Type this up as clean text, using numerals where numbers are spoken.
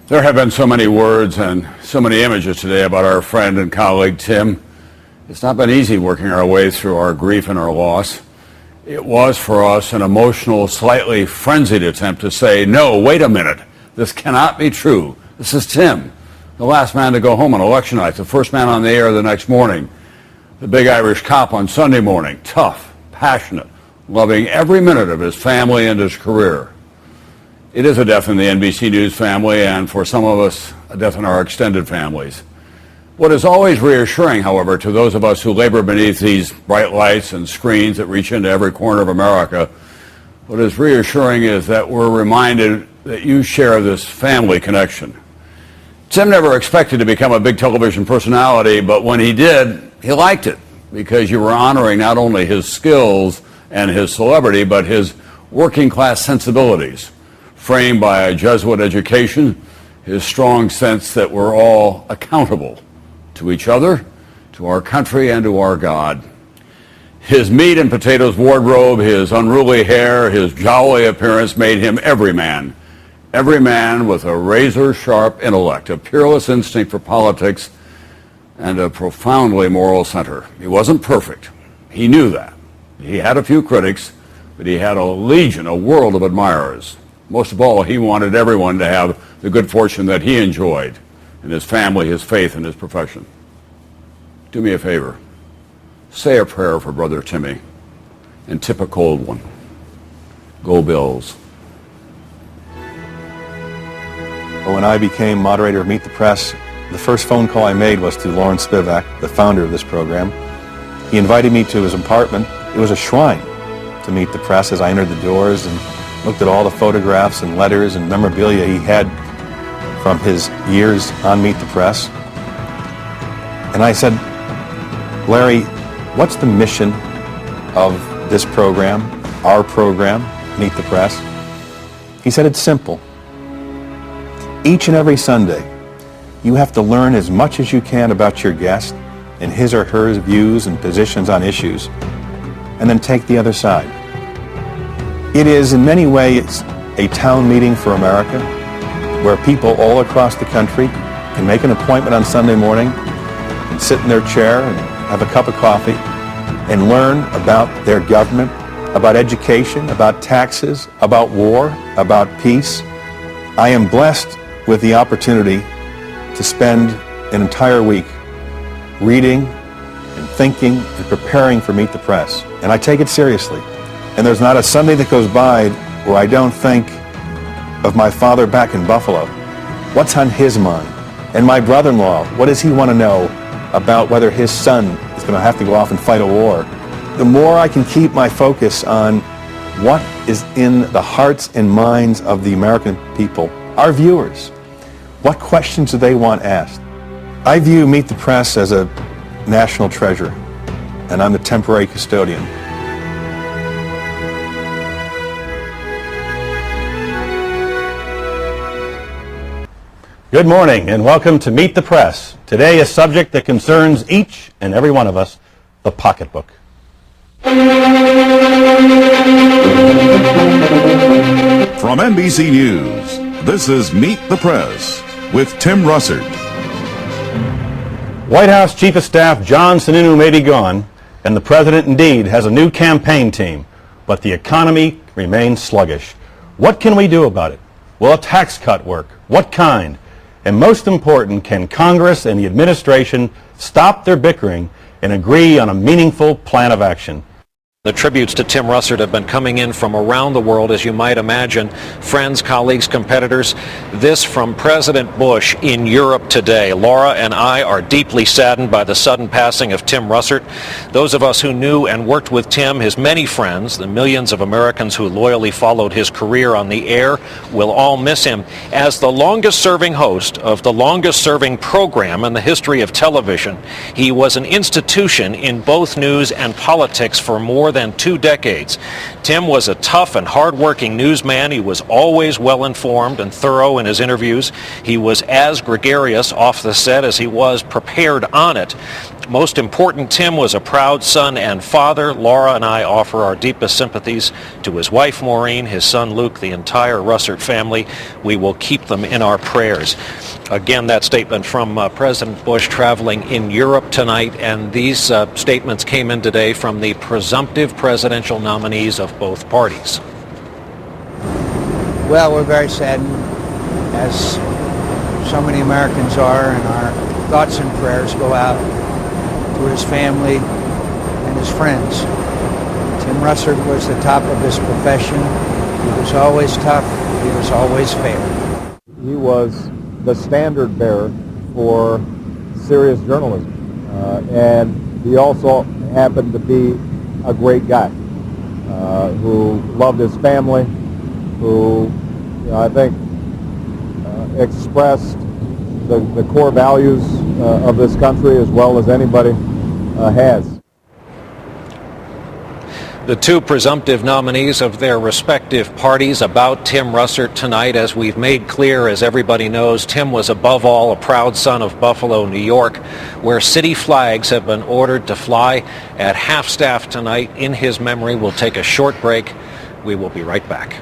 There have been so many words and so many images today about our friend and colleague Tim. It's not been easy working our way through our grief and our loss. It was for us an emotional, slightly frenzied attempt to say, no, wait a minute, this cannot be true. This is Tim, the last man to go home on election night, the first man on the air the next morning, the big Irish cop on Sunday morning, tough, passionate, loving every minute of his family and his career. It is a death in the NBC News family, and for some of us, a death in our extended families. What is always reassuring, however, to those of us who labor beneath these bright lights and screens that reach into every corner of America, what is reassuring is that we're reminded that you share this family connection. Tim never expected to become a big television personality, but when he did, he liked it because you were honoring not only his skills and his celebrity, but his working class sensibilities, framed by a Jesuit education, his strong sense that we're all accountable to each other, to our country, and to our God. His meat and potatoes wardrobe, his unruly hair, his jolly appearance made him every man with a razor-sharp intellect, a peerless instinct for politics, and a profoundly moral center. He wasn't perfect. He knew that. He had a few critics, but he had a legion, a world of admirers. Most of all, he wanted everyone to have the good fortune that he enjoyed in his family, his faith, and his profession. Do me a favor. Say a prayer for Brother Timmy and tip a cold one. Go Bills. When I became moderator of Meet the Press, the first phone call I made was to Lawrence Spivak, the founder of this program. He invited me to his apartment. It was a shrine to Meet the Press as I entered the doors and looked at all the photographs and letters and memorabilia he had from his years on Meet the Press. And I said, Larry, what's the mission of this program, our program, Meet the Press? He said, it's simple. Each and every Sunday, you have to learn as much as you can about your guest and his or her views and positions on issues, and then take the other side. It is in many ways a town meeting for America, where people all across the country can make an appointment on Sunday morning and sit in their chair and have a cup of coffee and learn about their government, about education, about taxes, about war, about peace. I am blessed with the opportunity to spend an entire week reading and thinking and preparing for Meet the Press. And I take it seriously. And there's not a Sunday that goes by where I don't think of my father back in Buffalo. What's on his mind? And my brother-in-law, what does he want to know about whether his son is going to have to go off and fight a war? The more I can keep my focus on what is in the hearts and minds of the American people, our viewers, what questions do they want asked? I view Meet the Press as a national treasure, and I'm the temporary custodian. Good morning and welcome to Meet the Press. Today, a subject that concerns each and every one of us, the pocketbook. From NBC News, this is Meet the Press with Tim Russert. White House Chief of Staff John Sununu may be gone, and the President indeed has a new campaign team, but the economy remains sluggish. What can we do about it? Will a tax cut work? What kind? And most important, can Congress and the administration stop their bickering and agree on a meaningful plan of action? The tributes to Tim Russert have been coming in from around the world, as you might imagine. Friends, colleagues, competitors. This from President Bush in Europe today. Laura and I are deeply saddened by the sudden passing of Tim Russert. Those of us who knew and worked with Tim, his many friends, the millions of Americans who loyally followed his career on the air, will all miss him. As the longest-serving host of the longest-serving program in the history of television, he was an institution in both news and politics for more than than 2 decades. Tim was a tough and hard-working newsman. He was always well-informed and thorough in his interviews. He was as gregarious off the set as he was prepared on it. Most important, Tim was a proud son and father. Laura and I offer our deepest sympathies to his wife, Maureen, his son, Luke, the entire RUSSERT family. We will keep them in our prayers. Again, that statement from President Bush traveling in Europe tonight, and these statements came in today from the presumptive presidential nominees of both parties. Well, we're very saddened, as so many Americans are, and our thoughts and prayers go out to his family and his friends. Tim Russert was the top of his profession. He was always tough. He was always fair. He was the standard bearer for serious journalism, and he also happened to be a great guy who loved his family, who I think expressed the core values of this country as well as anybody has. The two presumptive nominees of their respective parties about Tim Russert tonight. As we've made clear, as everybody knows, Tim was above all a proud son of Buffalo, New York, where city flags have been ordered to fly at half-staff tonight in his memory. We'll take a short break. We will be right back.